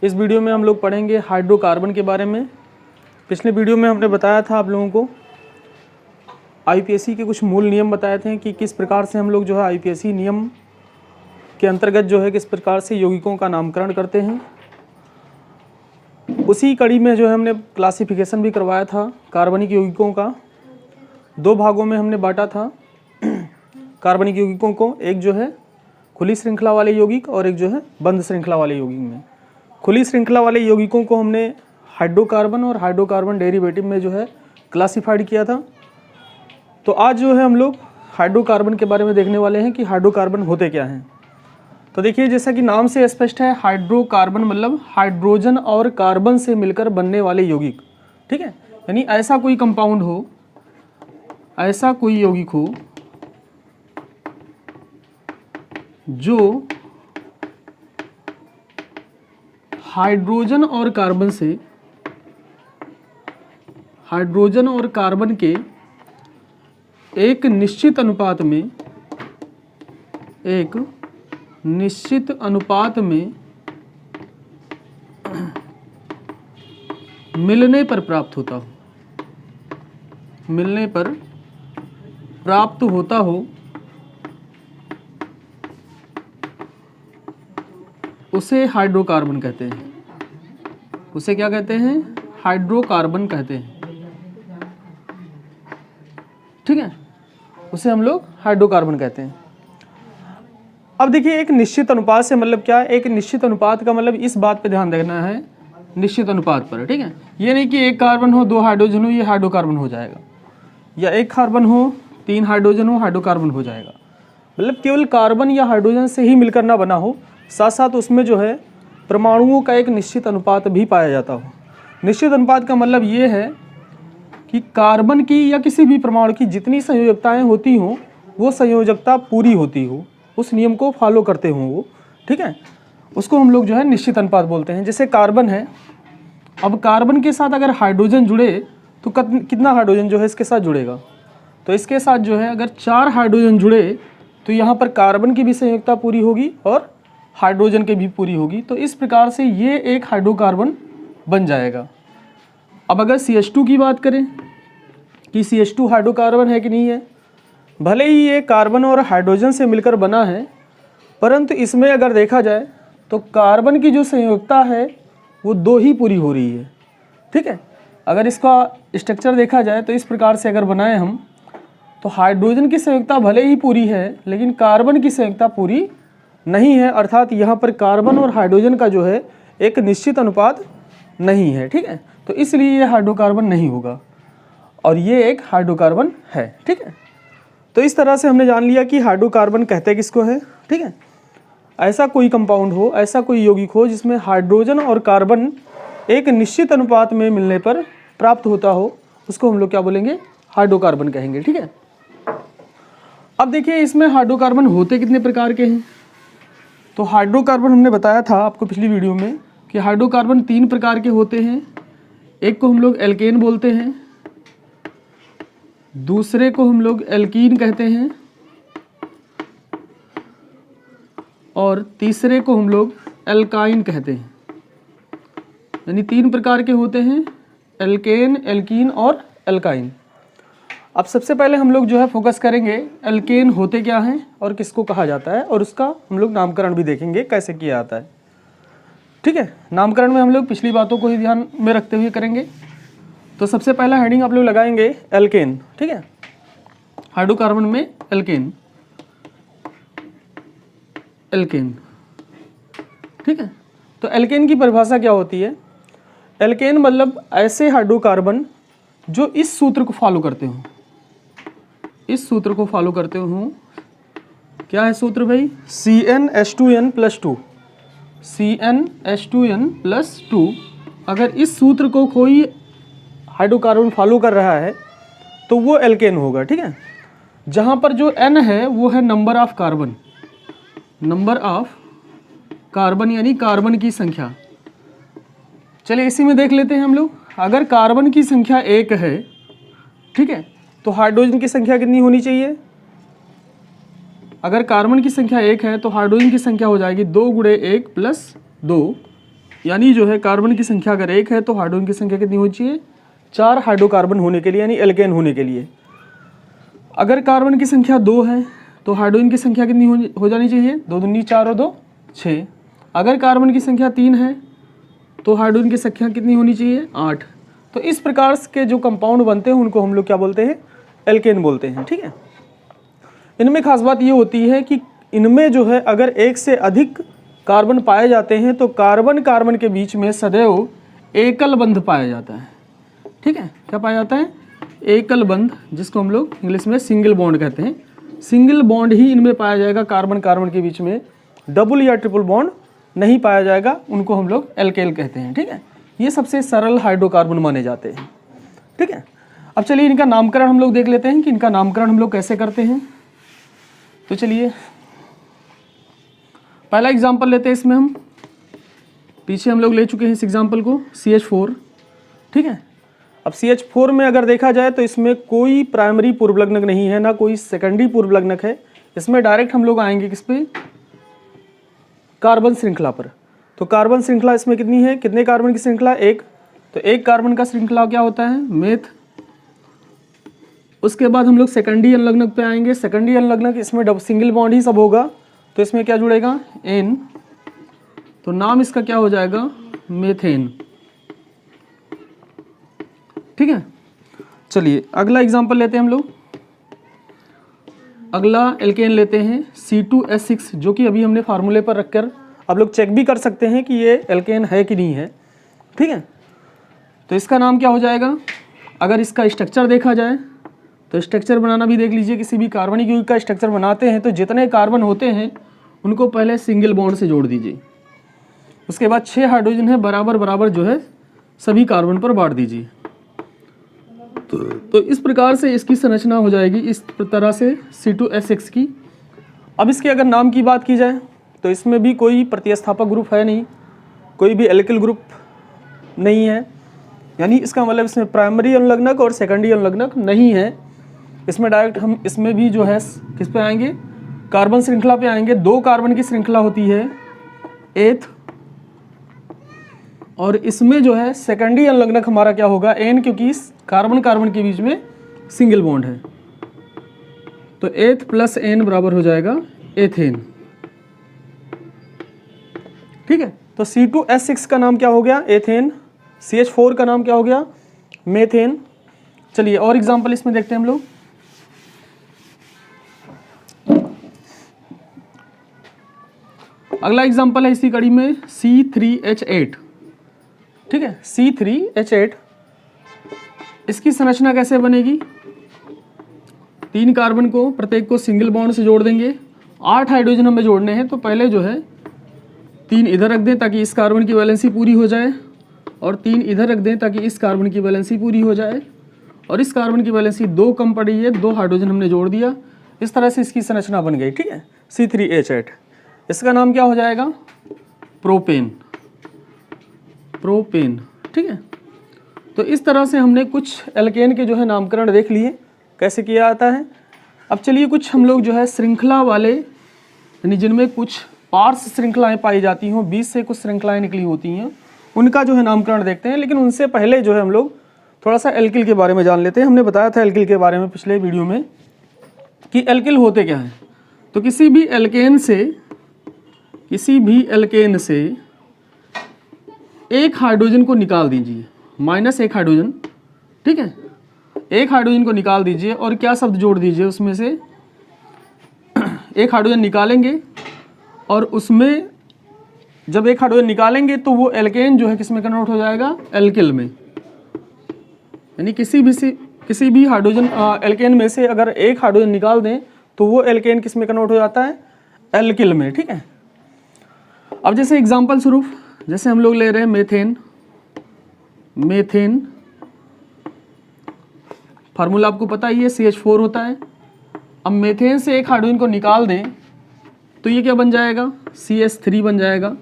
इस वीडियो में हम लोग पढ़ेंगे हाइड्रोकार्बन के बारे में। पिछले वीडियो में हमने बताया था आप लोगों को आईपीएसी के कुछ मूल नियम बताए थे कि किस प्रकार से हम लोग जो है आईपीएसी नियम के अंतर्गत जो है किस प्रकार से यौगिकों का नामकरण करते हैं। उसी कड़ी में जो है हमने क्लासिफिकेशन भी करवाया था कार्बनिक यौगिकों का। दो भागों में हमने बांटा था कार्बनिक यौगिकों को, एक जो है खुली श्रृंखला वाले यौगिक और एक जो है बंद श्रृंखला वाले यौगिक में। खुली श्रृंखला वाले यौगिकों को हमने हाइड्रोकार्बन और हाइड्रोकार्बन डेरिवेटिव में जो है क्लासिफाइड किया था। तो आज जो है हम लोग हाइड्रोकार्बन के बारे में देखने वाले हैं कि हाइड्रोकार्बन होते क्या हैं। तो देखिए, जैसा कि नाम से स्पष्ट है, हाइड्रोकार्बन मतलब हाइड्रोजन और कार्बन से मिलकर बनने वाले यौगिक। ठीक है, यानी ऐसा कोई कंपाउंड हो, ऐसा कोई यौगिक हो जो हाइड्रोजन और कार्बन के एक निश्चित अनुपात में मिलने पर प्राप्त होता हो उसे हाइड्रोकार्बन कहते हैं। उसे क्या कहते हैं? हाइड्रोकार्बन कहते हैं। ठीक है, उसे हम लोग हाइड्रोकार्बन कहते हैं। अब देखिए, एक निश्चित अनुपात से मतलब क्या है? एक निश्चित अनुपात का मतलब इस बात पे ध्यान देना है, निश्चित अनुपात पर। ठीक है, ये नहीं कि एक कार्बन हो, दो हाइड्रोजन हो, ये हाइड्रोकार्बन हो जाएगा, या एक कार्बन हो, तीन हाइड्रोजन हो, हाइड्रोकार्बन हो जाएगा। मतलब केवल कार्बन या हाइड्रोजन से ही मिलकर ना बना हो, साथ साथ उसमें जो है परमाणुओं का एक निश्चित अनुपात भी पाया जाता हो। निश्चित अनुपात का मतलब ये है कि कार्बन की या किसी भी परमाणु की जितनी संयोजकताएं होती हों वो संयोजकता पूरी होती हो, उस नियम को फॉलो करते हों वो। ठीक है, उसको हम लोग जो है निश्चित अनुपात बोलते हैं। जैसे कार्बन है, अब कार्बन के साथ अगर हाइड्रोजन जुड़े तो कितना हाइड्रोजन जो है इसके साथ जुड़ेगा? तो इसके साथ जो है अगर 4 हाइड्रोजन जुड़े तो यहाँ पर कार्बन की भी संयोजकता पूरी होगी और हाइड्रोजन की भी पूरी होगी। तो इस प्रकार से ये एक हाइड्रोकार्बन बन जाएगा। अब अगर CH2 की बात करें कि CH2 हाइड्रोकार्बन है कि नहीं है, भले ही ये कार्बन और हाइड्रोजन से मिलकर बना है, परंतु इसमें अगर देखा जाए तो कार्बन की जो संयोजकता है वो 2 ही पूरी हो रही है। ठीक है, अगर इसका स्ट्रक्चर देखा जाए तो इस प्रकार से अगर बनाएं हम, तो हाइड्रोजन की संयोजकता भले ही पूरी है लेकिन कार्बन की संयोजकता पूरी नहीं है, अर्थात यहाँ पर कार्बन और हाइड्रोजन का जो है एक निश्चित अनुपात नहीं है। ठीक है, तो इसलिए ये हाइड्रोकार्बन नहीं होगा और ये एक हाइड्रोकार्बन है। ठीक है, तो इस तरह से हमने जान लिया कि हाइड्रोकार्बन कहते किसको है। ठीक है, ऐसा कोई कंपाउंड हो, ऐसा कोई यौगिक हो जिसमें हाइड्रोजन और कार्बन एक निश्चित अनुपात में मिलने पर प्राप्त होता हो, उसको हम लोग क्या बोलेंगे? हाइड्रोकार्बन कहेंगे। ठीक है, अब देखिए इसमें हाइड्रोकार्बन होते कितने प्रकार के हैं। तो हाइड्रोकार्बन हमने बताया था आपको पिछली वीडियो में कि हाइड्रोकार्बन 3 प्रकार के होते हैं। एक को हम लोग एल्केन बोलते हैं, दूसरे को हम लोग एल्कीन कहते हैं और तीसरे को हम लोग एल्काइन कहते हैं। यानी 3 प्रकार के होते हैं, एल्केन, एल्कीन और एल्काइन। अब सबसे पहले हम लोग जो है फोकस करेंगे एल्केन होते क्या हैं और किसको कहा जाता है, और उसका हम लोग नामकरण भी देखेंगे कैसे किया जाता है। ठीक है, नामकरण में हम लोग पिछली बातों को ही ध्यान में रखते हुए करेंगे। तो सबसे पहला हेडिंग आप लोग लगाएंगे एल्केन। ठीक है, हाइड्रोकार्बन में एल्केन। ठीक है, तो एल्केन की परिभाषा क्या होती है? एल्केन मतलब ऐसे हाइड्रोकार्बन जो इस सूत्र को फॉलो करते हो, इस सूत्र को फॉलो करते हो। क्या है सूत्र भाई? CnH2n+2। CnH2n+2। अगर इस सूत्र को कोई हाइड्रोकार्बन फॉलो कर रहा है तो वो एल्केन होगा। ठीक है, जहाँ पर जो N है वो है नंबर ऑफ कार्बन यानी कार्बन की संख्या। चलिए इसी में देख लेते हैं हम लोग। अगर कार्बन की संख्या 1 है, ठीक है, तो हाइड्रोजन की संख्या कितनी होनी चाहिए? अगर कार्बन की संख्या 1 है तो हाइड्रोजन की संख्या हो जाएगी 2 × 1 + 2, यानी जो है कार्बन की संख्या अगर 1 है तो हाइड्रोजन की संख्या कितनी होनी चाहिए, 4 हाइड्रोकार्बन होने के लिए, यानी एल्केन होने के लिए। अगर कार्बन की संख्या 2 है तो हाइड्रोजन की संख्या कितनी हो जानी चाहिए, 2 दूनी 4 और 2 6। अगर कार्बन की संख्या 3 है तो हाइड्रोजन की संख्या कितनी होनी चाहिए, 8। तो इस प्रकार के जो कंपाउंड बनते हैं उनको हम लोग क्या बोलते हैं, एल्केन बोलते हैं। ठीक है, इनमें खास बात ये होती है कि इनमें जो है अगर एक से अधिक कार्बन पाए जाते हैं तो कार्बन कार्बन के बीच में सदैव एकल बंध पाया जाता है। ठीक है, क्या पाया जाता है, एकल बंध, जिसको हम लोग इंग्लिश में सिंगल बॉन्ड कहते हैं। सिंगल बॉन्ड ही इनमें पाया जाएगा, कार्बन कार्बन के बीच में डबल या ट्रिपल बॉन्ड नहीं पाया जाएगा, उनको हम लोग एल्केल कहते हैं। ठीक है, ये सबसे सरल हाइड्रोकार्बन माने जाते हैं। ठीक है, अब चलिए इनका नामकरण हम लोग देख लेते हैं कि इनका नामकरण हम लोग कैसे करते हैं। तो चलिए पहला एग्जाम्पल लेते हैं। इसमें हम पीछे हम लोग ले चुके हैं इस एग्जाम्पल को, CH4। ठीक है, अब CH4 में अगर देखा जाए तो इसमें कोई प्राइमरी पूर्वलग्नक नहीं है, ना कोई सेकेंडरी पूर्वलग्नक है। इसमें डायरेक्ट हम लोग आएंगे किस पे, कार्बन श्रृंखला पर। तो कार्बन श्रृंखला इसमें कितनी है, कितने कार्बन की श्रृंखला, 1। तो 1 कार्बन का श्रृंखला क्या होता है, मेथ। उसके बाद हम लोग सेकेंडरी अनलग्नक पे आएंगे। सेकेंडरी अनलग्नक इसमें सिंगल बॉन्ड ही सब होगा, तो इसमें क्या जुड़ेगा, N। तो नाम इसका क्या हो जाएगा, मेथेन। ठीक है, चलिए अगला एग्जांपल लेते हैं हम लोग। अगला एल्केन लेते हैं C2H6, जो कि अभी हमने फार्मूले पर रखकर आप लोग चेक भी कर सकते हैं कि ये एल्केन है कि नहीं है। ठीक है, तो इसका नाम क्या हो जाएगा, अगर इसका स्ट्रक्चर देखा जाए तो स्ट्रक्चर बनाना भी देख लीजिए। किसी भी कार्बनिक यौगिक का स्ट्रक्चर बनाते हैं तो जितने कार्बन होते हैं उनको पहले सिंगल बॉन्ड से जोड़ दीजिए। उसके बाद 6 हाइड्रोजन है बराबर बराबर जो है सभी कार्बन पर बांट दीजिए। तो इस प्रकार से इसकी संरचना हो जाएगी इस तरह से C2H6 की। अब इसके अगर नाम की बात की जाए तो इसमें भी कोई प्रतिस्थापक ग्रुप है नहीं, कोई भी एल्किल ग्रुप नहीं है, यानी इसका मतलब इसमें प्राइमरी अनुलग्नक और सेकेंडरी अनुलग्नक नहीं है। इसमें डायरेक्ट हम इसमें भी जो है किस पे आएंगे, कार्बन श्रृंखला पे आएंगे। 2 कार्बन की श्रृंखला होती है एथ, और इसमें जो है सेकेंडरी अनुलग्नक हमारा क्या होगा, N, क्योंकि इस कार्बन कार्बन के बीच में सिंगल बॉन्ड है। तो एथ प्लस N बराबर हो जाएगा एथेन। ठीक है, तो C2H6 का नाम क्या हो गया, एथेन। CH4 का नाम क्या हो गया, मेथेन। चलिए और एग्जांपल इसमें देखते हैं हम लोग। अगला एग्जांपल है इसी कड़ी में C3H8। ठीक है, C3H8, इसकी संरचना कैसे बनेगी, 3 कार्बन को प्रत्येक को सिंगल बॉन्ड से जोड़ देंगे। 8 हाइड्रोजन हमें जोड़ने हैं, तो पहले जो है 3 इधर रख दें ताकि इस कार्बन की वैलेंसी पूरी हो जाए, और 3 इधर रख दें ताकि इस कार्बन की वैलेंसी पूरी हो जाए, और इस कार्बन की वैलेंसी 2 कम पड़ी है, 2 हाइड्रोजन हमने जोड़ दिया। इस तरह से इसकी संरचना बन गई। ठीक है, C3H8, इसका नाम क्या हो जाएगा, प्रोपेन। प्रोपेन। ठीक है, तो इस तरह से हमने कुछ एल्केन के जो है नामकरण देख लिए कैसे किया जाता है। अब चलिए कुछ हम लोग जो है श्रृंखला वाले, यानी जिनमें कुछ पार्श्व श्रृंखलाएं पाई जाती हों, 20 से कुछ श्रृंखलाएं निकली होती हैं, उनका जो है नामकरण देखते हैं। लेकिन उनसे पहले जो है हम लोग थोड़ा सा एल्किल के बारे में जान लेते हैं। हमने बताया था एल्किल के बारे में पिछले वीडियो में कि एल्किल होते क्या हैं। तो किसी भी एल्केन से एक हाइड्रोजन को निकाल दीजिए, -1 हाइड्रोजन। ठीक है, 1 हाइड्रोजन को निकाल दीजिए और क्या शब्द जोड़ दीजिए, उसमें से 1 हाइड्रोजन निकालेंगे, और उसमें जब 1 हाइड्रोजन निकालेंगे तो वो एल्केन जो है किस में कन्वर्ट हो जाएगा, एल्किल में। यानी किसी भी हाइड्रोजन एल्केन में से अगर 1 हाइड्रोजन निकाल दें तो वो एल्केन किस में कन्वर्ट हो जाता है, एल्किल में। ठीक है, अब जैसे एग्जांपल स्वरूप जैसे हम लोग ले रहे हैं मेथेन, फार्मूला आपको पता ही है, CH4 होता है। अब मेथेन से 1 हाइड्रोजन को निकाल दें तो ये क्या बन जाएगा, CH3 बन जाएगा।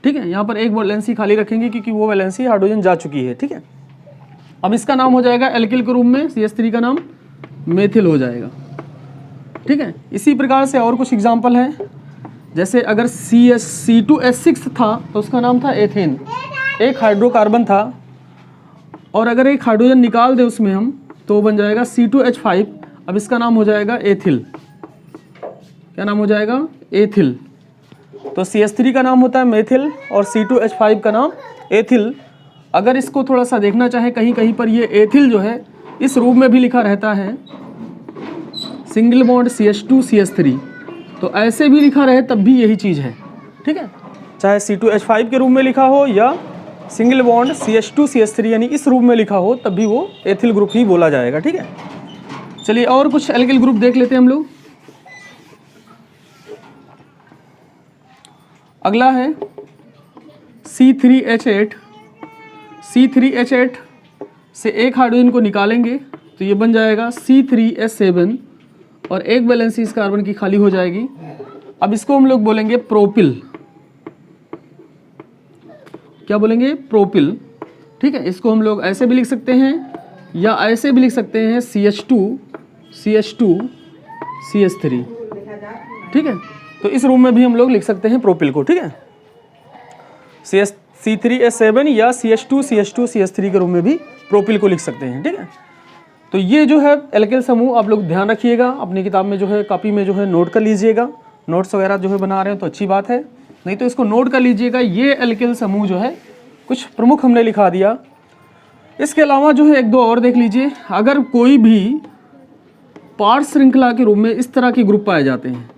ठीक है, यहाँ पर एक वैलेंसी खाली रखेंगे क्योंकि वो वैलेंसी हाइड्रोजन जा चुकी है। ठीक है, अब इसका नाम हो जाएगा एल्किल के रूप में, CH3 का नाम मेथिल हो जाएगा। ठीक है, इसी प्रकार से और कुछ एग्जाम्पल हैं। जैसे अगर C2H6 था तो उसका नाम था एथेन। एक हाइड्रोकार्बन था और अगर एक हाइड्रोजन निकाल दे उसमें हम, तो बन जाएगा C2H5। अब इसका नाम हो जाएगा एथिल। क्या नाम हो जाएगा? एथिल। तो CH3 का नाम होता है मेथिल और C2H5 का नाम एथिल। अगर इसको थोड़ा सा देखना चाहे कहीं कहीं पर ये एथिल जो है इस रूप में भी लिखा रहता है, सिंगल बॉन्ड CH2 CH3, तो ऐसे भी लिखा रहे तब भी यही चीज़ है। ठीक है, चाहे C2H5 के रूप में लिखा हो या सिंगल बॉन्ड CH2 CH3 यानी इस रूप में लिखा हो, तब भी वो एथिल ग्रुप ही बोला जाएगा। ठीक है, चलिए और कुछ एल्किल ग्रुप देख लेते हैं हम लोग। अगला है C3H8। C3H8 से एक हाइड्रोजन को निकालेंगे तो ये बन जाएगा C3H7 और एक वैलेंसी इस कार्बन की खाली हो जाएगी। अब इसको हम लोग बोलेंगे प्रोपिल। क्या बोलेंगे? प्रोपिल। ठीक है, इसको हम लोग ऐसे भी लिख सकते हैं या ऐसे भी लिख सकते हैं CH2 CH3। ठीक है, तो इस रूप में भी हम लोग लिख सकते हैं प्रोपिल को। ठीक है, C3H7 या CH2 CH3 के रूप में भी प्रोपिल को लिख सकते हैं। ठीक है, तो ये जो है एल्किल समूह आप लोग ध्यान रखिएगा, अपनी किताब में जो है कॉपी में जो है नोट कर लीजिएगा। नोट्स वगैरह जो है बना रहे हैं तो अच्छी बात है, नहीं तो इसको नोट कर लीजिएगा। ये एल्किल समूह जो है कुछ प्रमुख हमने लिखा दिया। इसके अलावा जो है एक दो और देख लीजिए। अगर कोई भी पार्ट श्रृंखला के रूप में इस तरह के ग्रुप पाए जाते हैं,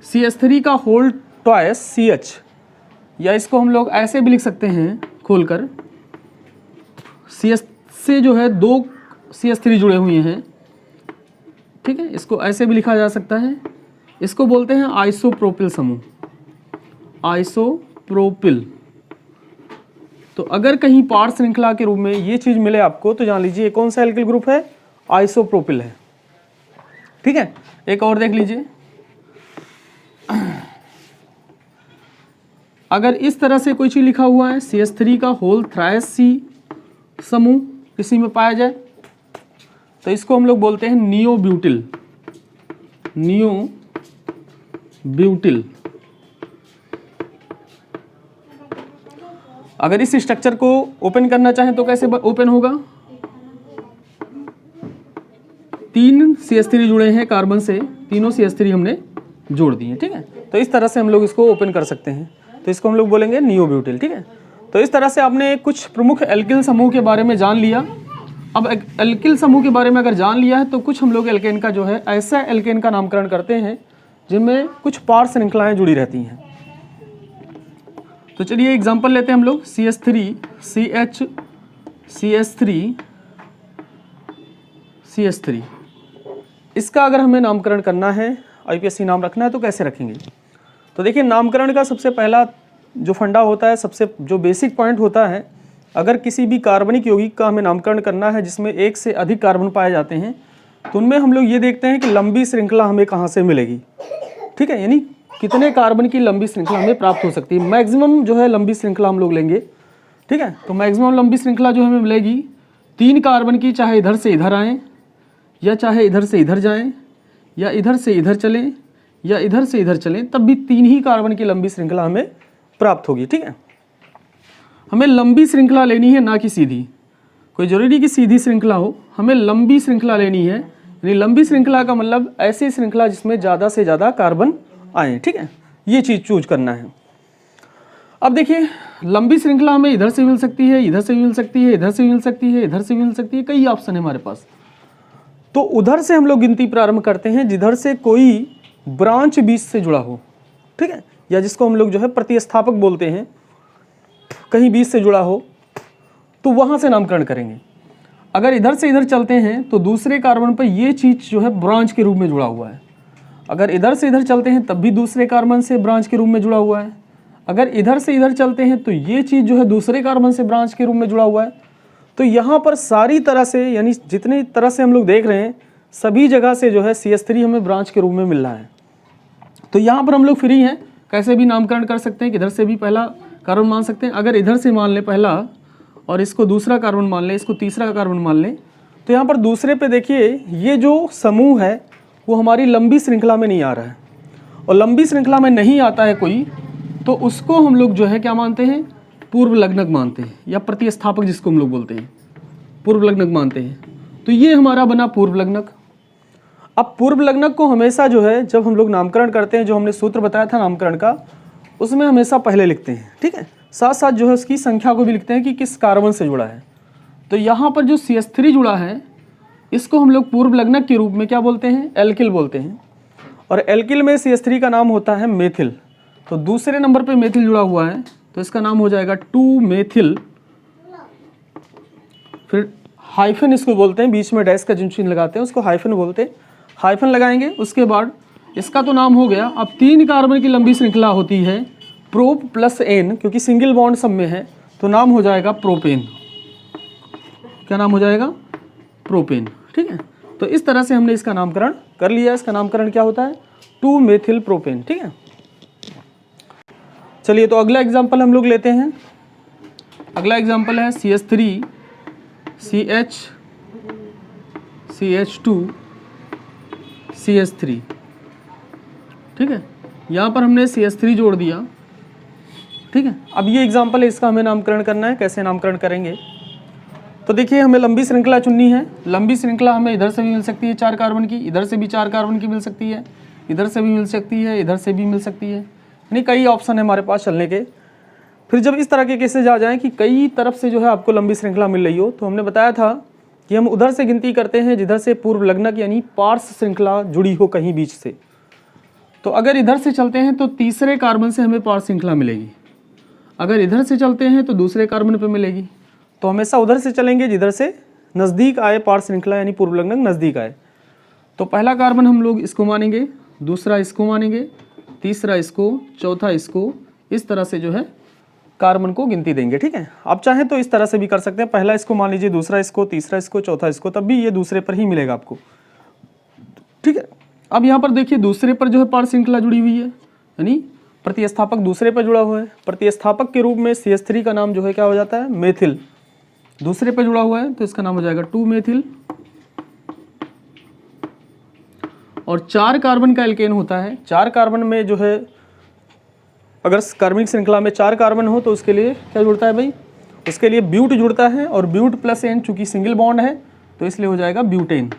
CH3 का होल ट्वाइस CH, या इसको हम लोग ऐसे भी लिख सकते हैं खोलकर, CH से जो है दो CH3 जुड़े हुए हैं। ठीक है, इसको ऐसे भी लिखा जा सकता है। इसको बोलते हैं आइसोप्रोपिल समूह, आइसोप्रोपिल। तो अगर कहीं पार्ट श्रृंखला के रूप में ये चीज़ मिले आपको तो जान लीजिए कौन सा एल्किल ग्रुप है? आइसोप्रोपिल है। ठीक है, एक और देख लीजिए। अगर इस तरह से कोई चीज़ लिखा हुआ है CH3 का होल थ्राइस C समूह किसी में पाया जाए तो इसको हम लोग बोलते हैं नियोब्यूटिल। नियोब्यूटिल। अगर इस स्ट्रक्चर को ओपन करना चाहें तो कैसे ओपन होगा? 3 CH3 जुड़े हैं कार्बन से, तीनों CH3 हमने जोड़ दिए। ठीक है, तो इस तरह से हम लोग इसको ओपन कर सकते हैं, तो इसको हम लोग बोलेंगे नियोब्यूटिल। ठीक है, तो इस तरह से आपने कुछ प्रमुख एल्किल समूह के बारे में जान लिया। अब एल्किल समूह के बारे में अगर जान लिया है तो कुछ हम लोग एल्केन का जो है ऐसा एल्केन का नामकरण करते हैं जिनमें कुछ पार्ट श्रृंखलाएं जुड़ी रहती हैं। तो चलिए एग्जांपल लेते हैं हम लोग। CH3 CH CH3 CH3, इसका अगर हमें नामकरण करना है, IPSC नाम रखना है तो कैसे रखेंगे? तो देखिए, नामकरण का सबसे पहला जो फंडा होता है, सबसे जो बेसिक पॉइंट होता है, अगर किसी भी कार्बनिक यौगिक का हमें नामकरण करना है जिसमें एक से अधिक कार्बन पाए जाते हैं तो उनमें हम लोग ये देखते हैं कि लंबी श्रृंखला हमें कहाँ से मिलेगी। ठीक है, यानी कितने कार्बन की लंबी श्रृंखला हमें प्राप्त हो सकती है। मैक्सिमम जो है लंबी श्रृंखला हम लोग लेंगे। ठीक है, तो मैक्सिमम लंबी श्रृंखला जो हमें मिलेगी 3 कार्बन की, चाहे इधर से इधर आएँ या चाहे इधर से इधर जाएँ या इधर से इधर चलें या इधर से इधर चलें, तब भी 3 ही कार्बन की लंबी श्रृंखला हमें प्राप्त होगी। ठीक है, हमें लंबी श्रृंखला लेनी है, ना कि सीधी। कोई जरूरी नहीं कि सीधी श्रृंखला हो, हमें लंबी श्रृंखला लेनी है। यानी लंबी श्रृंखला का मतलब ऐसी श्रृंखला जिसमें ज़्यादा से ज़्यादा कार्बन आए। ठीक है, ये चीज़ चूज करना है। अब देखिए, लंबी श्रृंखला हमें इधर से मिल सकती है, इधर से भी मिल सकती है, इधर से भी मिल सकती है, इधर से भी मिल सकती है, कई ऑप्शन है हमारे पास। तो उधर से हम लोग गिनती प्रारंभ करते हैं जिधर से कोई ब्रांच बीच से जुड़ा हो। ठीक है, या जिसको हम लोग जो है प्रतिस्थापक बोलते हैं, कहीं बीच से जुड़ा हो तो वहाँ से नामकरण करेंगे। अगर इधर से इधर चलते हैं तो दूसरे कार्बन पर ये चीज़ जो है ब्रांच के रूप में जुड़ा हुआ है। अगर इधर से इधर चलते हैं तब भी दूसरे कार्बन से ब्रांच के रूप में जुड़ा हुआ है। अगर इधर से इधर चलते हैं तो ये चीज़ जो है दूसरे कार्बन से ब्रांच के रूप में जुड़ा हुआ है। तो यहाँ पर सारी तरह से, यानी जितनी तरह से हम लोग देख रहे हैं, सभी जगह से जो है CH3 हमें ब्रांच के रूप में मिल रहा है। तो यहाँ पर हम लोग फ्री हैं, कैसे भी नामकरण कर सकते हैं। इधर से भी पहला कार्बन मान सकते हैं। अगर इधर से मान लें पहला और इसको दूसरा कार्बन मान लें, इसको तीसरा कार्बन मान लें, तो यहाँ पर दूसरे पे देखिए ये जो समूह है वो हमारी लंबी श्रृंखला में नहीं आ रहा है। और लंबी श्रृंखला में नहीं आता है कोई, तो उसको हम लोग जो है क्या मानते हैं? पूर्व लग्नक मानते हैं, या प्रतिस्थापक जिसको हम लोग बोलते हैं, पूर्व लग्नक मानते हैं। तो ये हमारा बना पूर्व लग्नक। अब पूर्व लग्नक को हमेशा जो है जब हम लोग नामकरण करते हैं, जो हमने सूत्र बताया था नामकरण का, उसमें हमेशा पहले लिखते हैं, ठीक है। साथ साथ जो है उसकी संख्या को भी लिखते हैं कि किस कार्बन से जुड़ा है। तो यहाँ पर जो CH3 जुड़ा है, इसको हम लोग पूर्व लग्नक के रूप में क्या बोलते हैं, एल्किल बोलते हैं। और एल्किल में CH3 का नाम होता है मेथिल। तो दूसरे नंबर पे मेथिल जुड़ा हुआ है, तो इसका नाम हो जाएगा 2-मेथिल। फिर हाइफन इसको बोलते हैं, बीच में डैश का चिन्ह लगाते हैं उसको हाइफन बोलते हैं। हाइफन लगाएंगे, उसके बाद इसका तो नाम हो गया। अब 3 कार्बन की लंबी श्रृंखला होती है प्रोप प्लस एन, क्योंकि सिंगल बॉन्ड सब में है, तो नाम हो जाएगा प्रोपेन। क्या नाम हो जाएगा, प्रोपेन, ठीक है। तो इस तरह से हमने इसका नामकरण कर लिया। इसका नामकरण क्या होता है, 2-मेथिल प्रोपेन, ठीक है। चलिए तो अगला एग्जाम्पल हम लोग लेते हैं। अगला एग्जाम्पल है CH3 CH2 CH3, ठीक है। यहाँ पर हमने CH3 जोड़ दिया, ठीक है। अब ये एग्जाम्पल है, इसका हमें नामकरण करना है। कैसे नामकरण करेंगे, तो देखिए हमें लंबी श्रृंखला चुननी है। लंबी श्रृंखला हमें इधर से भी मिल सकती है 4 कार्बन की, इधर से भी 4 कार्बन की मिल सकती है, इधर से भी मिल सकती है, इधर से भी मिल सकती है, यानी कई ऑप्शन है हमारे पास चलने के। फिर जब इस तरह के केसेज आ जाएं कि कई तरफ से जो है आपको लंबी श्रृंखला मिल रही हो, तो हमने बताया था कि हम उधर से गिनती करते हैं जिधर से पूर्व लग्नक यानी पार्श्व श्रृंखला जुड़ी हो कहीं बीच से। तो अगर इधर से चलते हैं तो तीसरे कार्बन से हमें पार्श्व श्रृंखला मिलेगी, अगर इधर से चलते हैं तो दूसरे कार्बन पे मिलेगी। तो हमेशा उधर से चलेंगे जिधर से नज़दीक आए पार्श्व श्रृंखला यानी पूर्व लग्नक नज़दीक आए। तो पहला कार्बन हम लोग इसको मानेंगे, दूसरा इसको मानेंगे, तीसरा इसको, चौथा इसको, इस तरह से जो है कार्बन को गिनती देंगे, ठीक है। आप चाहें तो इस तरह से भी कर सकते हैं, पहला इसको मान लीजिए, दूसरा इसको, तीसरा इसको, चौथा इसको, तब भी ये दूसरे पर ही मिलेगा आपको, ठीक है। अब यहाँ पर देखिए दूसरे पर जो है पार्श्व श्रृंखला जुड़ी हुई है, यानी प्रतिस्थापक दूसरे पर जुड़ा हुआ है। प्रतिस्थापक के रूप में CH3 का नाम जो है क्या हो जाता है, मेथिल। दूसरे पर जुड़ा हुआ है तो इसका नाम हो जाएगा 2-मेथिल। और 4 कार्बन का एल्केन होता है। 4 कार्बन में जो है अगर कार्बनिक श्रृंखला में 4 कार्बन हो तो उसके लिए क्या जुड़ता है भाई, उसके लिए ब्यूट जुड़ता है। और ब्यूट प्लस एन चूंकि सिंगल बॉन्ड है तो इसलिए हो जाएगा ब्यूटेन।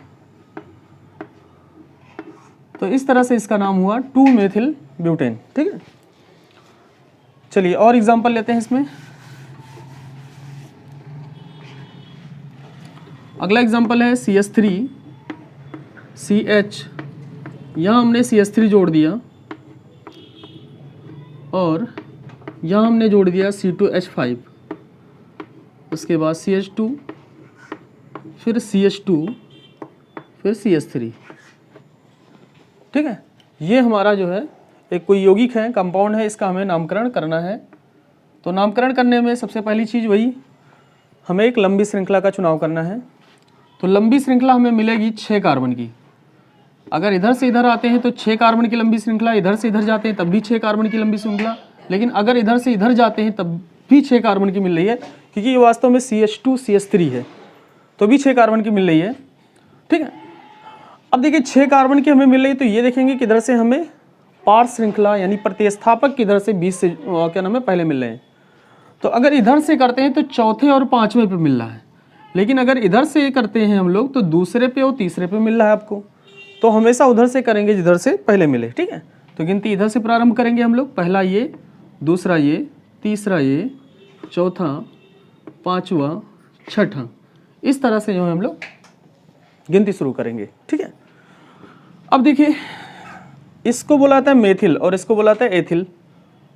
तो इस तरह से इसका नाम हुआ 2-मेथिल ब्यूटेन, ठीक है। चलिए और एग्जांपल लेते हैं इसमें। अगला एग्जांपल है CH3 CH, यहाँ हमने CH3 जोड़ दिया और यहाँ हमने जोड़ दिया C2H5, उसके बाद CH2, फिर CH2, फिर CH3, ठीक है। ये हमारा जो है एक कोई यौगिक है, कंपाउंड है, इसका हमें नामकरण करना है। तो नामकरण करने में सबसे पहली चीज़ वही, हमें एक लंबी श्रृंखला का चुनाव करना है। तो लंबी श्रृंखला हमें मिलेगी 6 कार्बन की। अगर इधर से इधर आते हैं तो 6 कार्बन की लंबी श्रृंखला, इधर से इधर जाते हैं तब भी 6 कार्बन की लंबी श्रृंखला, लेकिन अगर इधर से इधर जाते हैं तब भी 6 कार्बन की मिल रही है, क्योंकि ये वास्तव में CH2 CH3 है, तो भी 6 कार्बन की मिल रही है, ठीक है। अब देखिए 6 कार्बन की हमें मिल रही है, तो ये देखेंगे कि इधर से हमें पार्श्व श्रृंखला यानी प्रतिस्थापक की इधर से 20 से क्या नाम है पहले मिल रहे हैं। तो अगर इधर से करते हैं तो चौथे और पाँचवें पे मिल रहा है, लेकिन अगर इधर से करते हैं हम लोग तो दूसरे पे और तीसरे पे मिल रहा है आपको। तो हमेशा उधर से करेंगे जिधर से पहले मिले, ठीक है। तो गिनती इधर से प्रारंभ करेंगे हम लोग, पहला ये, दूसरा ये, तीसरा ये, चौथा, पाँचवा, छठा, इस तरह से जो है हम लोग गिनती शुरू करेंगे, ठीक है। अब देखिए इसको बोला जाता है मेथिल और इसको बोला जाता है एथिल।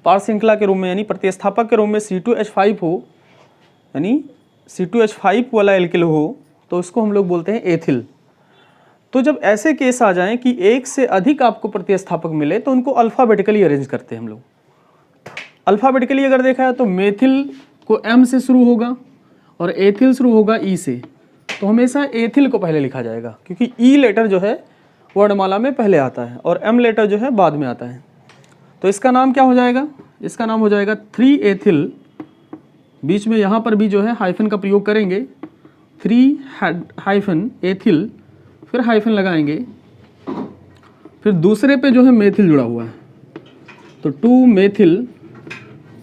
पार्श्व श्रृंखला के रूप में यानी प्रतिस्थापक के रूप में C2H5 हो, यानी C2H5 वाला एल्किल हो, तो उसको हम लोग बोलते हैं एथिल। तो जब ऐसे केस आ जाएं कि एक से अधिक आपको प्रतिस्थापक मिले तो उनको अल्फ़ाबेटिकली अरेंज करते हैं हम लोग। अल्फ़ाबेटिकली अगर देखा है तो मेथिल को M से शुरू होगा और एथिल शुरू होगा E से, तो हमेशा एथिल को पहले लिखा जाएगा, क्योंकि E लेटर जो है वर्णमाला में पहले आता है और M लेटर जो है बाद में आता है। तो इसका नाम क्या हो जाएगा, इसका नाम हो जाएगा 3-एथिल। बीच में यहाँ पर भी जो है हाइफन का प्रयोग करेंगे, 3-एथिल, फिर हाइफन लगाएंगे, फिर दूसरे पे जो है मेथिल जुड़ा हुआ है तो 2-मेथिल,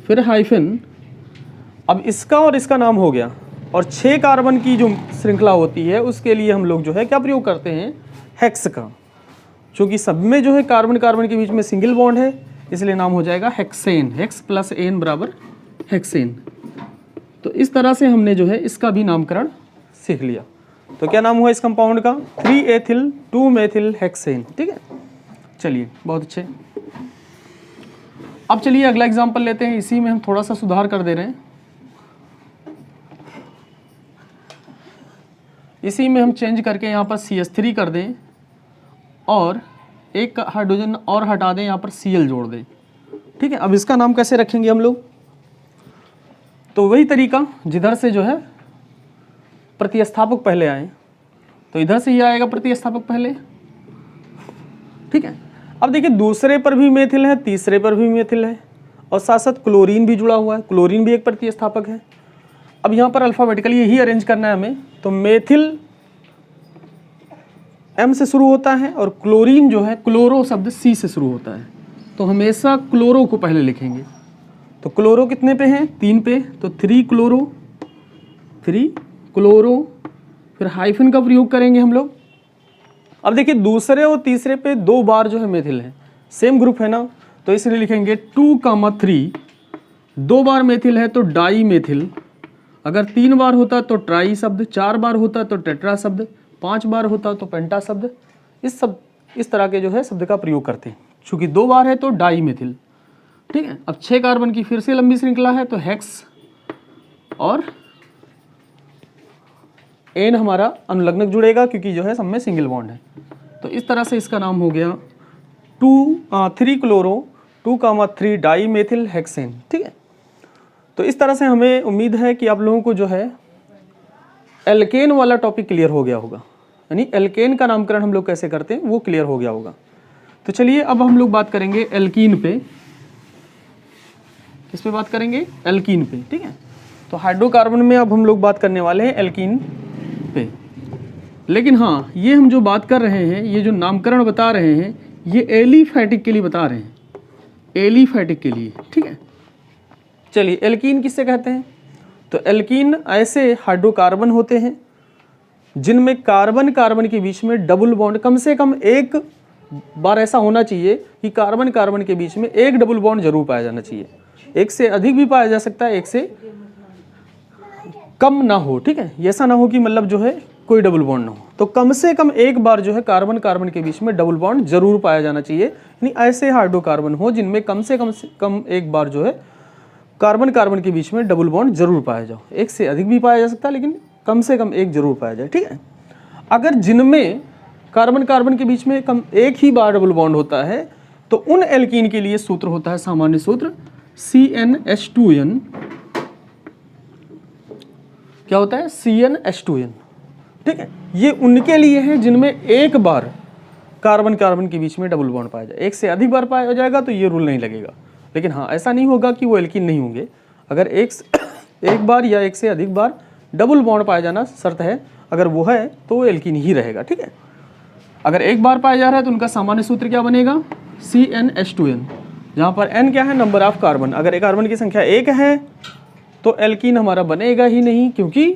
फिर हाइफन, अब इसका और इसका नाम हो गया, और 6 कार्बन की जो श्रृंखला होती है उसके लिए हम लोग जो है क्या प्रयोग करते हैं, हेक्स का। क्योंकि सब में जो है कार्बन कार्बन के बीच में सिंगल बॉन्ड है, इसलिए नाम हो जाएगा हेक्सेन, हेक्स प्लस एन बराबर हेक्सेन। तो इस तरह से हमने जो है इसका भी नामकरण सीख लिया। तो क्या नाम हुआ इस कंपाउंड का, 3 एथिल 2 मेथिल हेक्सेन। ठीक है, चलिए बहुत अच्छे। अब चलिए अगला एग्जांपल लेते हैं, इसी में हम थोड़ा सा सुधार कर दे रहे हैं। इसी में हम चेंज करके यहाँ पर CH3 कर दें और एक हाइड्रोजन और हटा दें, यहाँ पर Cl जोड़ दें। ठीक है, अब इसका नाम कैसे रखेंगे हम लोग, तो वही तरीका जिधर से जो है प्रतिस्थापक पहले आए, तो इधर से ही आएगा प्रतिस्थापक पहले। ठीक है, अब देखिए दूसरे पर भी मेथिल है, तीसरे पर भी मेथिल है, और साथ साथ क्लोरीन भी जुड़ा हुआ है, क्लोरीन भी एक प्रतिस्थापक है। अब यहाँ पर अल्फ़ाबेटिकली यही अरेंज करना है हमें। तो मेथिल M से शुरू होता है और क्लोरीन जो है, क्लोरो शब्द C से शुरू होता है, तो हमेशा क्लोरो को पहले लिखेंगे। तो क्लोरो कितने पे हैं, 3 पे, तो 3 क्लोरो, फिर हाइफन का प्रयोग करेंगे हम लोग। अब देखिए दूसरे और तीसरे पे 2 बार जो है मेथिल है, सेम ग्रुप है ना, तो इसलिए लिखेंगे 2,3, 2 बार मेथिल है तो डाई मेथिल, अगर 3 बार होता तो ट्राई शब्द, 4 बार होता तो टेट्रा शब्द, 5 बार होता तो पेंटा शब्द। इस तरह के जो है शब्द का प्रयोग करते हैं। चूंकि 2 बार है तो डाई मेथिल। ठीक है, अब 6 कार्बन की फिर से लंबी श्रृंखला है, तो हेक्स और एन हमारा अनुलग्नक जुड़ेगा, क्योंकि जो है सब में सिंगल बॉन्ड है। तो इस तरह से इसका नाम हो गया 3 क्लोरो 2,3 डाई मेथिल हेक्सेन। ठीक है, तो इस तरह से हमें उम्मीद है कि आप लोगों को जो है एल्केन वाला टॉपिक क्लियर हो गया होगा, यानी एल्केन का नामकरण हम लोग कैसे करते हैं वो क्लियर हो गया होगा। तो चलिए अब हम लोग बात करेंगे एल्कीन पे। किस पे बात करेंगे, एल्कीन पे। ठीक है, तो हाइड्रोकार्बन में अब हम लोग बात करने वाले हैं एल्कीन पे। लेकिन हाँ, ये हम जो बात कर रहे हैं, ये जो नामकरण बता रहे हैं, ये एलिफैटिक के लिए बता रहे हैं, एलिफैटिक के लिए। ठीक है, चलिए एल्कीन किससे कहते हैं, तो एल्कीन ऐसे हाइड्रोकार्बन होते हैं जिनमें कार्बन कार्बन के बीच में डबल बॉन्ड, कम से कम एक बार ऐसा होना चाहिए कि कार्बन कार्बन के बीच में एक डबल बॉन्ड जरूर पाया जाना चाहिए। एक से अधिक भी पाया जा सकता है, एक से कम ना हो। ठीक है, ऐसा ना हो कि मतलब जो है कोई डबल बॉन्ड ना हो, तो कम से कम एक बार जो है कार्बन कार्बन के बीच में डबल बॉन्ड जरूर पाया जाना चाहिए। यानी ऐसे हाइड्रोकार्बन हो जिनमें कम से कम एक बार जो है कार्बन कार्बन के बीच में डबल बॉन्ड जरूर पाया जाओ। एक से अधिक भी पाया जा सकता है, लेकिन कम से कम एक जरूर पाया जाए। ठीक है, अगर जिनमें कार्बन कार्बन के बीच में कम एक ही बार डबल बॉन्ड होता है, तो उन एल्कीन के लिए सूत्र होता है, सामान्य सूत्र CnH2n। क्या होता है, CnH2n। ठीक है, ये उनके लिए है जिनमें एक बार कार्बन कार्बन के बीच में डबल बॉन्ड पाया जाए। एक से अधिक बार पाया जाएगा तो ये रूल नहीं लगेगा। लेकिन हाँ, ऐसा नहीं होगा कि वो एल्कीन नहीं होंगे। अगर एक बार या एक से अधिक बार डबल बॉन्ड पाया जाना शर्त है, अगर वो है तो वो एल्कीन ही रहेगा। ठीक है, अगर एक बार पाया जा रहा है तो उनका सामान्य सूत्र क्या बनेगा, CnH2n, जहाँ पर n क्या है, नंबर ऑफ कार्बन। अगर एक कार्बन की संख्या 1 है तो एल्कीन हमारा बनेगा ही नहीं, क्योंकि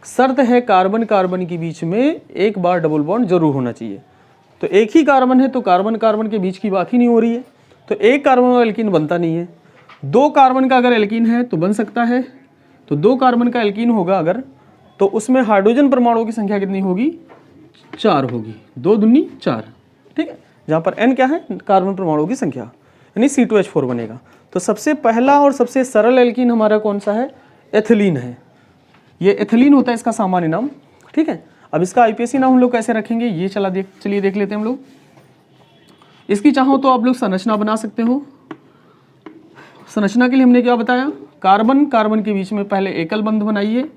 शर्त है कार्बन कार्बन के बीच में एक बार डबल बॉन्ड जरूर होना चाहिए। तो एक ही कार्बन है तो कार्बन कार्बन के बीच की बात ही नहीं हो रही है, तो एक कार्बन का एल्कीन बनता नहीं है। 2 कार्बन का अगर एल्कीन है तो बन सकता है, तो 2 कार्बन का एल्कीन होगा अगर, तो उसमें हाइड्रोजन परमाणुओं की संख्या कितनी होगी, 4 होगी, 2 दूनी 4। ठीक है, जहाँ पर n क्या है, कार्बन परमाणुओं की संख्या, यानी C2H4 बनेगा। तो सबसे पहला और सबसे सरल एल्कीन हमारा कौन सा है, एथिलीन है। ये एथिलीन होता है इसका सामान्य नाम। ठीक है, अब इसका IPSC नाम हम लोग कैसे रखेंगे, ये चलिए देख लेते हैं हम लोग। इसकी चाहो तो आप लोग संरचना बना सकते हो। संरचना के लिए हमने क्या बताया, कार्बन कार्बन के बीच में पहले एकल बंध बनाइए,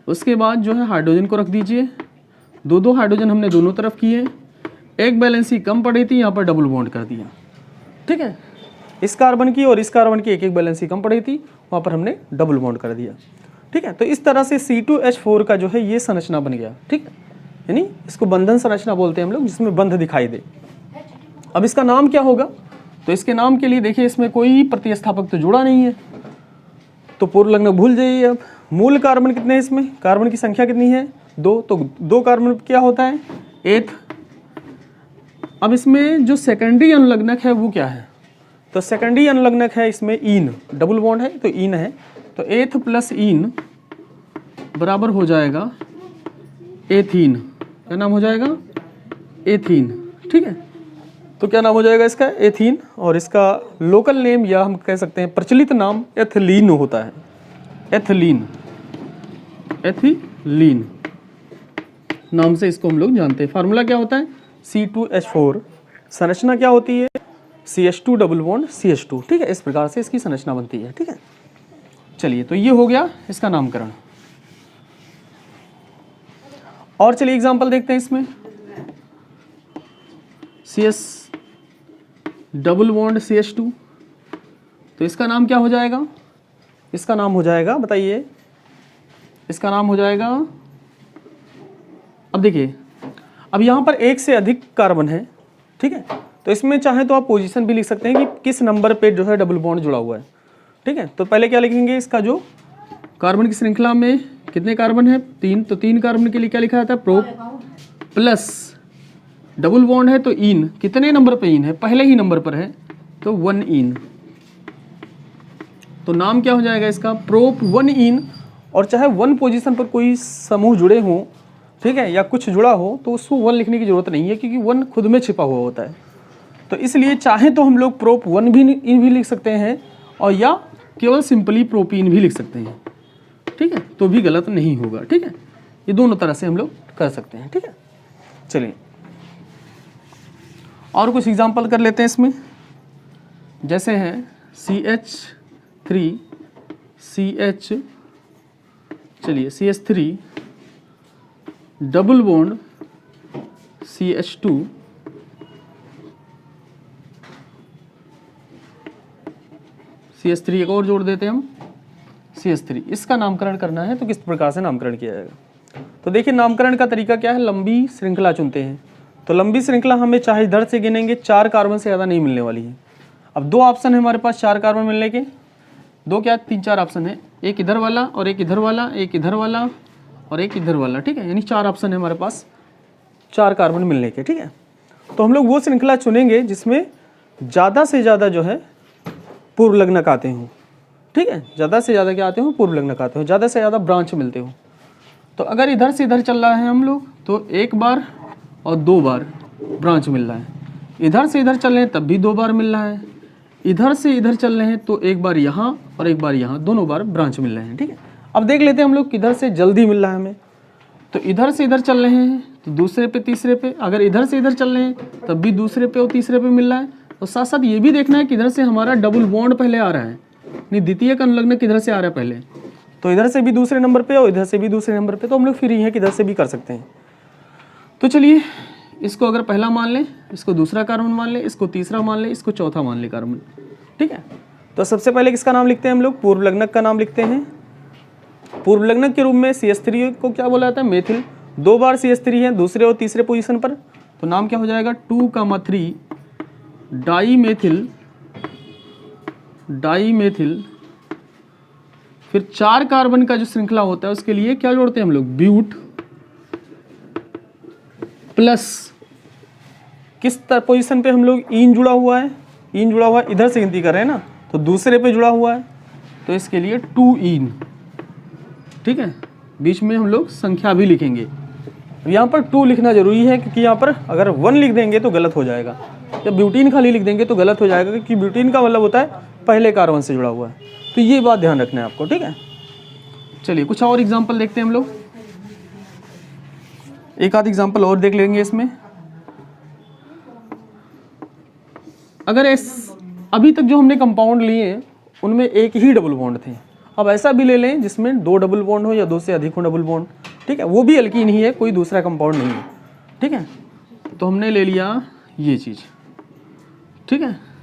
उसके बाद जो है हाइड्रोजन को रख दीजिए। 2 हाइड्रोजन हमने दोनों तरफ किए, एक बैलेंसी कम पड़ी थी, यहाँ पर डबल बॉन्ड कर दिया। ठीक है, इस कार्बन की और इस कार्बन की एक बैलेंसी कम पड़ी थी, वहाँ पर हमने डबल बॉन्ड कर दिया। ठीक है, तो इस तरह से C2H4 का जो है ये संरचना बन गया। ठीक है, यानी इसको बंधन संरचना बोलते हैं हम लोग, जिसमें बंध दिखाई दे। अब इसका नाम क्या होगा, तो इसके नाम के लिए देखिए इसमें कोई प्रतिस्थापक तो जुड़ा नहीं है, तो पूर्व लग्नक भूल जाइए। अब मूल कार्बन कितने हैं इसमें, कार्बन की संख्या कितनी है 2, तो 2 कार्बन क्या होता है एथ। अब इसमें जो सेकेंडरी अनुलग्नक है वो क्या है, तो सेकेंडरी अनुलग्नक है इसमें ईन, डबल बॉन्ड है तो ईन है, तो एथ प्लस ईन बराबर हो जाएगा एथीन। क्या नाम हो जाएगा एथीन, ठीक है। तो क्या नाम हो जाएगा इसका एथीन, और इसका लोकल नेम या हम कह सकते हैं प्रचलित नाम एथिलीन होता है। एथिलीन, एथिलीन नाम से इसको हम लोग जानते हैं। फार्मूला क्या होता है C2H4, संरचना क्या होती है CH2 डबल बॉन्ड CH2, ठीक है। इस प्रकार से इसकी संरचना बनती है, ठीक है। चलिए, तो ये हो गया इसका नामकरण। और चलिए एग्जांपल देखते हैं इसमें। CS डबल बॉन्ड CH2, तो इसका नाम क्या हो जाएगा, इसका नाम हो जाएगा, बताइए इसका नाम हो जाएगा। अब देखिए, अब यहाँ पर एक से अधिक कार्बन है, ठीक है, तो इसमें चाहे तो आप पोजीशन भी लिख सकते हैं कि किस नंबर पे जो है डबल बॉन्ड जुड़ा हुआ है, ठीक है। तो पहले क्या लिखेंगे, इसका जो कार्बन की श्रृंखला में कितने कार्बन है 3, तो 3 कार्बन के लिए क्या लिखा जाता है प्रोप, प्लस डबल बॉन्ड है तो इन, कितने नंबर पे इन है, पहले ही नंबर पर है तो 1 इन, तो नाम क्या हो जाएगा इसका प्रोप 1 इन। और चाहे 1 पोजीशन पर कोई समूह जुड़े हों, ठीक है, या कुछ जुड़ा हो, तो उसको 1 लिखने की जरूरत नहीं है क्योंकि 1 खुद में छिपा हुआ होता है। तो इसलिए चाहे तो हम लोग प्रोप 1 भी इन भी लिख सकते हैं, और या केवल सिंपली प्रोपीन भी लिख सकते हैं, ठीक है, तो भी गलत नहीं होगा, ठीक है। ये दोनों तरह से हम लोग कर सकते हैं, ठीक है। चलिए और कुछ एग्जांपल कर लेते हैं इसमें, जैसे है CH3 CH, चलिए CH3 double bond CH2, CH3 एक और जोड़ देते हैं हम CH3, इसका नामकरण करना है तो किस प्रकार से नामकरण किया जाएगा। तो देखिए नामकरण का तरीका क्या है, लंबी श्रृंखला चुनते हैं, तो लंबी श्रृंखला हमें चाहे इधर से गिनेंगे 4 कार्बन से ज़्यादा नहीं मिलने वाली है। अब 2 ऑप्शन है हमारे पास 4 कार्बन मिलने के, 2 क्या 3-4 ऑप्शन है, एक इधर वाला और एक इधर वाला, एक इधर वाला और एक इधर वाला, ठीक है, यानी 4 ऑप्शन है हमारे पास 4 कार्बन मिलने के, ठीक है। तो हम लोग वो श्रृंखला चुनेंगे जिसमें ज़्यादा से ज़्यादा जो है पूर्व लग्नक आते हों, ठीक है, ज़्यादा से ज़्यादा क्या आते हो पूर्व लग्नक आते हो, ज़्यादा से ज़्यादा ब्रांच मिलते हो। तो अगर इधर से इधर चल रहा है हम लोग तो 1 बार और 2 बार ब्रांच मिल रहा है, इधर से इधर चल रहे हैं तब भी 2 बार मिल रहा है, इधर से इधर चल रहे हैं तो 1 बार यहाँ और 1 बार यहाँ, दोनों बार ब्रांच मिल रहे हैं, ठीक है। अब देख लेते हैं हम लोग किधर से जल्दी मिल रहा है हमें, तो इधर से इधर चल रहे हैं तो दूसरे पे तीसरे पे, अगर इधर से इधर चल रहे हैं तब भी दूसरे पे और तीसरे पे मिल रहा है। और साथ साथ ये भी देखना है कि इधर से हमारा डबल बॉन्ड पहले आ रहा है, नहीं द्वितीय अनुलग्नक किधर से आ रहा है पहले, तो इधर से भी दूसरे नंबर पे और इधर से भी दूसरे नंबर पे, तो हम लोग फ्री हैं कि इधर से भी कर सकते हैं। तो चलिए इसको अगर पहला मान लें, इसको दूसरा कार्बन मान लें, इसको तीसरा मान लें, इसको चौथा मान लें कार्बन, ठीक है। तो सबसे पहले किसका नाम लिखते हैं हम लोग, पूर्व लग्नक का नाम लिखते हैं। पूर्व लग्नक के रूप में CH3 को क्या बोला जाता है मेथिल, 2 बार CH3 है दूसरे और तीसरे पोजीशन पर, तो नाम क्या हो जाएगा 2,3 डाईमेथिल। फिर 4 कार्बन का जो श्रृंखला होता है उसके लिए क्या जोड़ते हैं हम लोग ब्यूट, प्लस किस पोजीशन पे हम लोग इन जुड़ा हुआ है, इन जुड़ा हुआ है, इधर से गिनती कर रहे हैं ना, तो दूसरे पे जुड़ा हुआ है तो इसके लिए 2 इन, ठीक है। बीच में हम लोग संख्या भी लिखेंगे, यहाँ पर 2 लिखना जरूरी है क्योंकि यहाँ पर अगर 1 लिख देंगे तो गलत हो जाएगा, जब ब्यूटीन खाली लिख देंगे तो गलत हो जाएगा क्योंकि ब्यूटीन का मतलब होता है पहले कार्बन से जुड़ा हुआ है, तो ये बात ध्यान रखना है आपको, ठीक है। चलिए कुछ और एग्जाम्पल देखते हैं हम लोग, एक आध एग्जाम्पल और देख लेंगे इसमें। अगर अभी तक जो हमने कंपाउंड लिए उनमें एक ही डबल बॉन्ड थे, अब ऐसा भी ले लें जिसमें 2 डबल बॉन्ड हो या 2 से अधिक हो डबल बॉन्ड, ठीक है, वो भी एल्कीन ही है, कोई दूसरा कंपाउंड नहीं है, ठीक है। तो हमने ले लिया ये चीज़, ठीक है।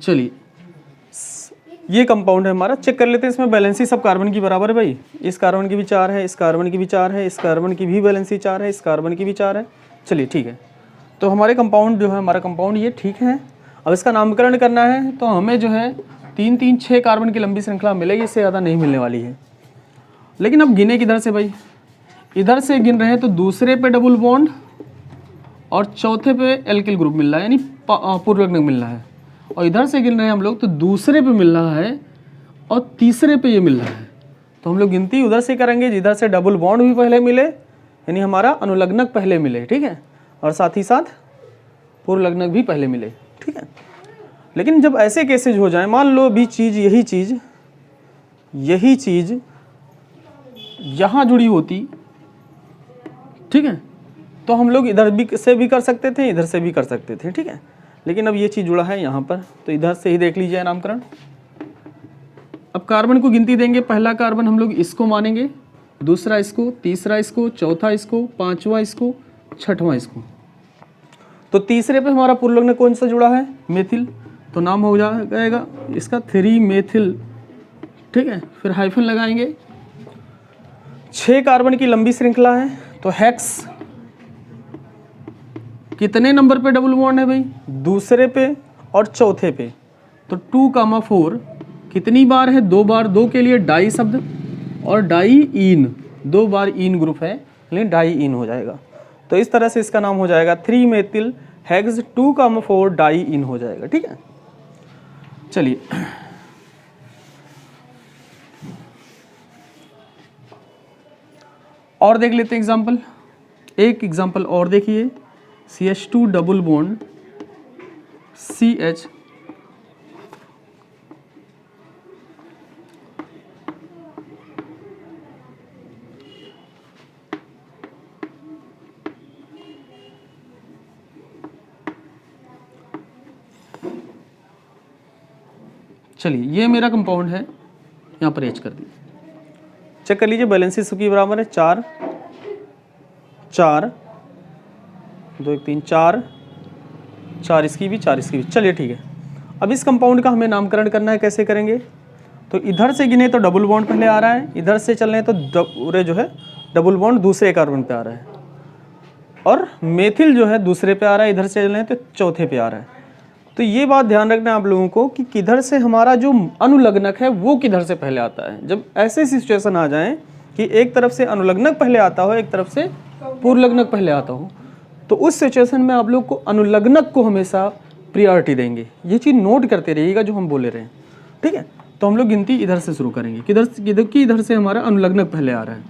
चलिए ये कंपाउंड है हमारा। चेक कर लेते हैं इसमें बैलेंसी सब कार्बन की बराबर है भाई। इस कार्बन की भी 4 है, इस कार्बन की भी 4 है, इस कार्बन की भी बैलेंसी 4 है, इस कार्बन की भी 4 है। चलिए ठीक है, तो हमारे कंपाउंड जो है, हमारा कंपाउंड ये ठीक है। अब इसका नामकरण करना है तो हमें जो है 3 3 6 कार्बन की लंबी श्रृंखला मिलेगी, इससे ज़्यादा नहीं मिलने वाली है। लेकिन अब गिने किधर से भाई, इधर से गिन रहे हैं तो दूसरे पे डबल बॉन्ड और चौथे पे एल्किल ग्रुप मिल रहा है, यानी पूर्वलग्नक मिल रहा है। और इधर से गिन रहे हैं हम लोग तो दूसरे पे मिल रहा है और तीसरे पे ये मिल रहा है। तो हम लोग गिनती उधर से करेंगे जिधर से डबल बॉन्ड भी पहले मिले, यानी हमारा अनुलग्नक पहले मिले, ठीक है, और साथ ही साथ पूर्वलग्नक भी पहले मिले, ठीक है। लेकिन जब ऐसे केसेज हो जाए, मान लो भी चीज़ यही चीज़ यहाँ जुड़ी होती, ठीक है, तो हम लोग इधर भी से भी कर सकते थे, इधर से भी कर सकते थे, ठीक है। लेकिन अब ये चीज़ जुड़ा है यहाँ पर, तो इधर से ही देख लीजिए नामकरण। अब कार्बन को गिनती देंगे, पहला कार्बन हम लोग इसको मानेंगे, दूसरा इसको, तीसरा इसको, चौथा इसको, पांचवा इसको, छठवां इसको। तो तीसरे पे हमारा पूर्वलग्न कौन सा जुड़ा है, मेथिल, तो नाम हो जाएगा इसका 3 मेथिल, ठीक है। फिर हाइफन लगाएंगे। 6 कार्बन की लंबी श्रृंखला है, तो हेक्स कितने नंबर पे डबल बॉन्ड है भाई, दूसरे पे और चौथे पे, तो 2,4 कितनी बार है, 2 बार, 2 के लिए डाई शब्द और डाई इन, 2 बार इन ग्रुप है, लेकिन डाई इन हो जाएगा। तो इस तरह से इसका नाम हो जाएगा 3 मेथिल हेक्स 2,4 डाई इन हो जाएगा, ठीक है। चलिए और देख लेते हैं एग्जाम्पल। एक एग्जाम्पल और देखिए, CH2 डबल बॉन्ड CH, चलिए ये मेरा कंपाउंड है, यहाँ पर एच कर दिए। चेक कर लीजिए बैलेंसी इसकी बराबर है 4 4 2 1 3 4 4 इसकी भी 4 इसकी भी। चलिए ठीक है, अब इस कंपाउंड का हमें नामकरण करना है, कैसे करेंगे, तो इधर से गिने तो डबल बॉन्ड पहले आ रहा है, इधर से चल रहे हैं तो पूरे जो है डबल बॉन्ड दूसरे कार्बन पे आ रहा है, और मेथिल जो है दूसरे पे आ रहा है, इधर से चल रहे हैं तो चौथे पे आ रहा है। तो ये बात ध्यान रखना है आप लोगों को कि किधर से हमारा जो अनुलग्नक है वो किधर से पहले आता है। जब ऐसे सिचुएशन आ जाए कि एक तरफ से अनुलग्नक पहले आता हो, एक तरफ से पूर्वलग्नक पहले आता हो, तो उस सिचुएशन में आप लोग को अनुलग्नक को हमेशा प्रियोरिटी देंगे। ये चीज़ नोट करते रहिएगा जो हम बोले रहे हैं, ठीक है। तो हम लोग गिनती इधर से शुरू करेंगे, इधर से हमारा अनुलग्नक पहले आ रहा है।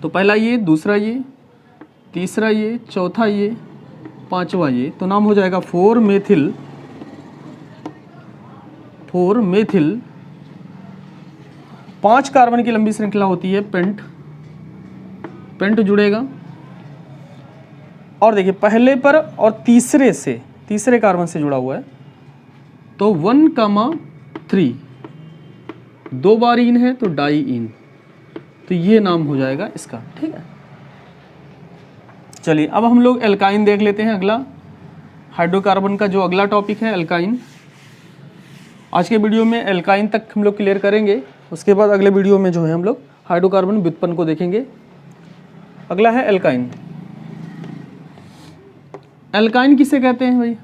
तो पहला ये, दूसरा ये, तीसरा ये, चौथा ये, पांचवा ये, तो नाम हो जाएगा 4 मेथिल 5 कार्बन की लंबी श्रृंखला होती है, पेंट जुड़ेगा। और देखिए पहले पर और तीसरे कार्बन से जुड़ा हुआ है, तो 1,3 2 बार इन है तो डाई इन, तो ये नाम हो जाएगा इसका, ठीक है। चलिए अब हम लोग एल्काइन देख लेते हैं। अगला हाइड्रोकार्बन का जो अगला टॉपिक है एल्काइन। आज के वीडियो में एल्काइन तक हम लोग क्लियर करेंगे, उसके बाद अगले वीडियो में जो है हम लोग हाइड्रोकार्बन व्युत्पन्न को देखेंगे। अगला है एल्काइन। एल्काइन किसे कहते हैं भाई,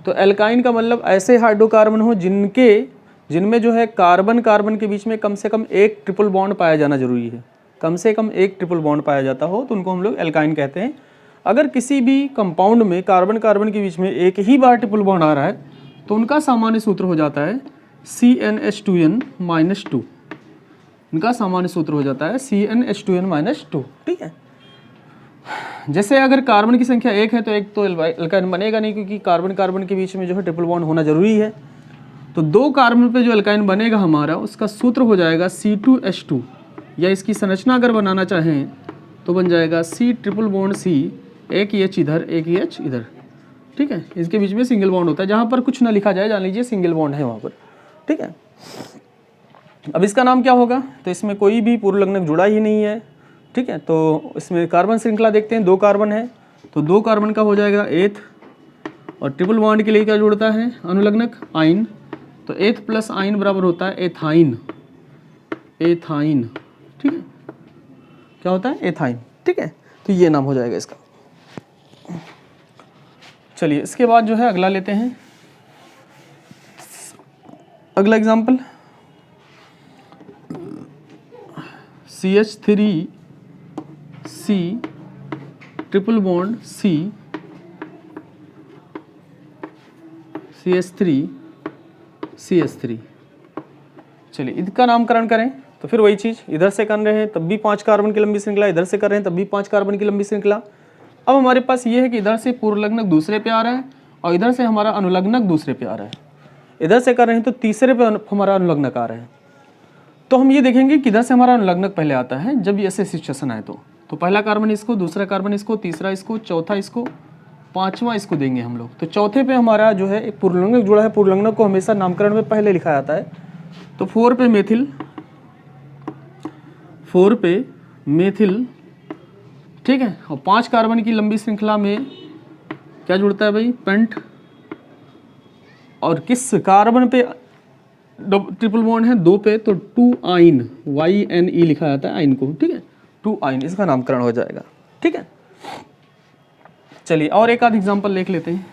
तो एल्काइन का मतलब ऐसे हाइड्रोकार्बन हो जिनमें जो है कार्बन के बीच में कम से कम एक ट्रिपल बॉन्ड पाया जाना जरूरी है। कम से कम एक ट्रिपल बॉन्ड पाया जाता हो तो उनको हम लोग एल्काइन कहते हैं। अगर किसी भी कंपाउंड में कार्बन के बीच में एक ही बार ट्रिपल बॉन्ड आ रहा है तो उनका सामान्य सूत्र हो जाता है CnH2n-2। इनका सामान्य सूत्र हो जाता है CnH2n-2, ठीक है। जैसे अगर कार्बन की संख्या 1 है तो एक तो एल्काइन बनेगा नहीं, क्योंकि कार्बन के बीच में जो है ट्रिपल बॉन्ड होना जरूरी है। तो 2 कार्बन पे जो एल्काइन बनेगा हमारा, उसका सूत्र हो जाएगा C2H2, या इसकी संरचना अगर बनाना चाहें तो बन जाएगा C ट्रिपल बॉन्ड C, एक H इधर एक H इधर, ठीक है। इसके बीच में सिंगल बॉन्ड होता है, जहाँ पर कुछ ना लिखा जाए जान लीजिए सिंगल बॉन्ड है वहाँ पर, ठीक है। अब इसका नाम क्या होगा, तो इसमें कोई भी पूर्वलग्नक जुड़ा ही नहीं है, ठीक है। तो इसमें कार्बन श्रृंखला देखते हैं, 2 कार्बन है तो 2 कार्बन का हो जाएगा एथ, और ट्रिपल बॉन्ड के लिए क्या जुड़ता है अनुलग्नक आइन, तो एथ प्लस आइन बराबर होता है एथाइन, एथाइन, ठीक है, क्या होता है एथाइन, ठीक है। तो ये नाम हो जाएगा इसका। चलिए इसके बाद जो है अगला लेते हैं, अगला example CH3C triple bond C, CH3CH3। चलिए इसका नामकरण करें तो फिर वही चीज़, इधर से कर रहे हैं तब भी 5 कार्बन की लंबी श्रृंखला, इधर से कर रहे हैं तब भी 5 कार्बन की लंबी श्रृंखला। अब हमारे पास ये है कि इधर से पूर्वलग्नक दूसरे पे आ रहा है और इधर से हमारा अनुलग्नक दूसरे पे आ रहा है। इधर से कर रहे हैं तो तीसरे पे हमारा अनुलग्नक आ रहा है। तो हम ये देखेंगे कि इधर से हमारा अनुलग्नक पहले आता है जब ये ऐसे सिचुएशन आए तो पहला कार्बन इसको, दूसरा कार्बन इसको, तीसरा इसको, चौथा इसको, पांचवा इसको देंगे हम लोग। तो चौथे पे हमारा जो है एक पूर्वलग्नक जुड़ा है। पूर्वलग्नक को हमेशा नामकरण में पहले लिखा जाता है। तो 4 पे मेथिल, 4 पे मेथिल, ठीक है। और 5 कार्बन की लंबी श्रृंखला में क्या जुड़ता है भाई, पेंट। और किस कार्बन पे ट्रिपल बॉन्ड है, 2 पे, तो 2 आइन, YNE लिखा जाता है आइन को, ठीक है, 2 आइन, इसका नामकरण हो जाएगा, ठीक है। चलिए और एक आध एग्जांपल देख लेते हैं।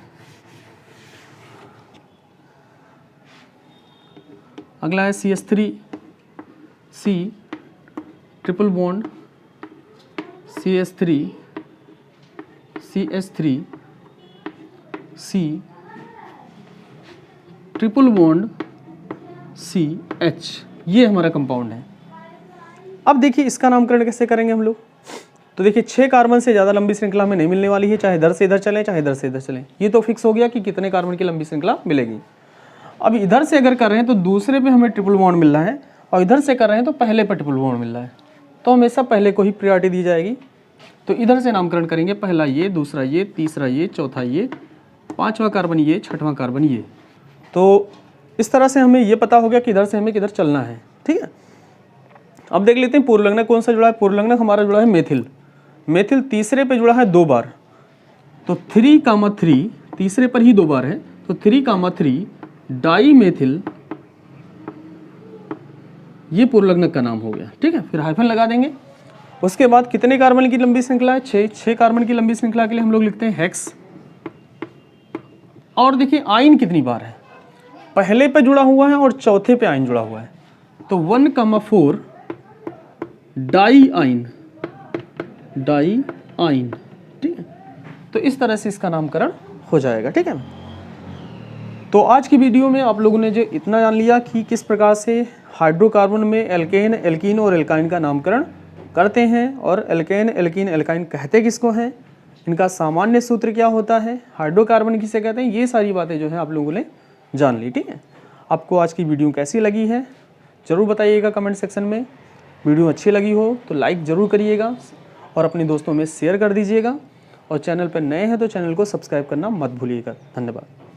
अगला है CH3C triple bond CH3C triple bond CH, ये हमारा कंपाउंड है। अब देखिए इसका नामकरण कैसे करेंगे हम लोग। तो देखिए 6 कार्बन से ज़्यादा लंबी श्रृंखला में नहीं मिलने वाली है, चाहे इधर से इधर चलें चाहे इधर से इधर चलें। ये तो फिक्स हो गया कि कितने कार्बन की लंबी श्रृंखला मिलेगी। अब इधर से अगर कर रहे हैं तो दूसरे पे हमें ट्रिपल बॉन्ड मिल रहा है और इधर से कर रहे हैं तो पहले पे ट्रिपल बॉन्ड मिल रहा है, तो हमेशा पहले को ही प्रायोरिटी दी जाएगी। तो इधर से नामकरण करेंगे, पहला ये, दूसरा ये, तीसरा ये, चौथा ये, 5वां कार्बन ये, 6वां कार्बन ये। तो इस तरह से हमें ये पता हो गया कि इधर से हमें किधर चलना है, ठीक है। अब देख लेते हैं पूर्वलग्नक कौन सा जुड़ा है। पूर्वलग्नक हमारा जुड़ा है मेथिल। मेथिल तीसरे पे जुड़ा है 2 बार, तो 3,3 तीसरे पर ही 2 बार है, तो 3,3 डाई मेथिल, ये पूर्वलग्नक का नाम हो गया, ठीक है। फिर हाइफन लगा देंगे। उसके बाद कितने कार्बन की लंबी श्रृंखला है, 6 कार्बन की लंबी श्रृंखला के लिए हम लोग लिखते हैं हेक्स। और देखिए आइन कितनी बार है, पहले पे जुड़ा हुआ है और चौथे पे आइन जुड़ा हुआ है, तो 1,4 डाई आइन, डाई आइन, ठीक है। तो इस तरह से इसका नामकरण हो जाएगा, ठीक है। तो आज की वीडियो में आप लोगों ने जो इतना जान लिया कि किस प्रकार से हाइड्रोकार्बन में एल्केन, एल्कीन और एल्काइन का नामकरण करते हैं और एल्केन, एल्कीन, एल्काइन कहते किसको हैं, इनका सामान्य सूत्र क्या होता है, हाइड्रोकार्बन किसे कहते हैं, ये सारी बातें जो है आप लोगों ने जान ली, ठीक है। आपको आज की वीडियो कैसी लगी है ज़रूर बताइएगा कमेंट सेक्शन में। वीडियो अच्छी लगी हो तो लाइक ज़रूर करिएगा और अपने दोस्तों में शेयर कर दीजिएगा, और चैनल पर नए हैं तो चैनल को सब्सक्राइब करना मत भूलिएगा। धन्यवाद।